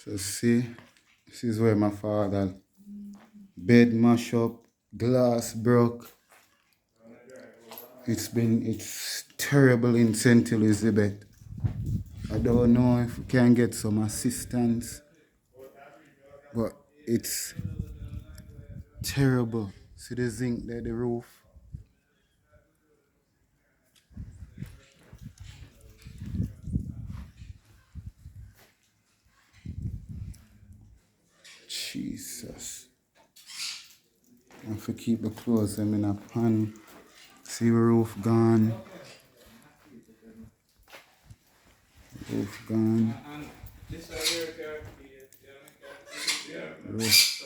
So see, this is where my father bed mash up, glass broke. It's terrible in St. Elizabeth. I don't know if we can get some assistance, but it's terrible. See the zinc there, the roof. Jesus. I have to keep the clothes them in a pan. See the roof gone. Roof gone. Roof.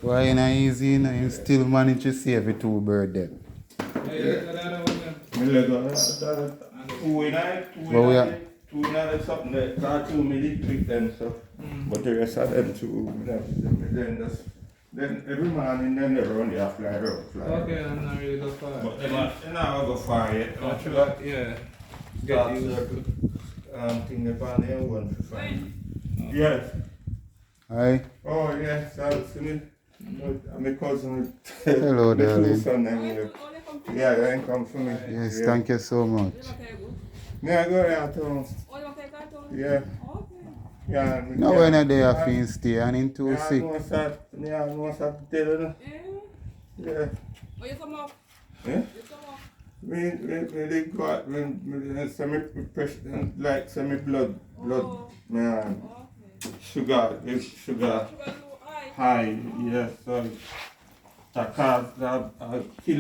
Why ain't it easy? You know, you still manage to save the two bird them. Two in a something that got 2 minutes quick then so. But the rest of them two, then every morning then they run the fly out. Okay, I'm not really go far. But they're not go far yet. Yeah. Get you thing upon their one for fine. Yes. Hi. Oh yes, I'll see me. My cousin. Hello, darling. Yeah, they come for me. Yes, yeah. thank you so much. Yeah, I go there too. Yeah. Yeah. No, when a day I feel stay and in too sick. No start to tell you. Yeah. Oh, you come up? Yeah? You come up? They got like semi blood man. Sugar Sugar low high. high, yes, so that cause kill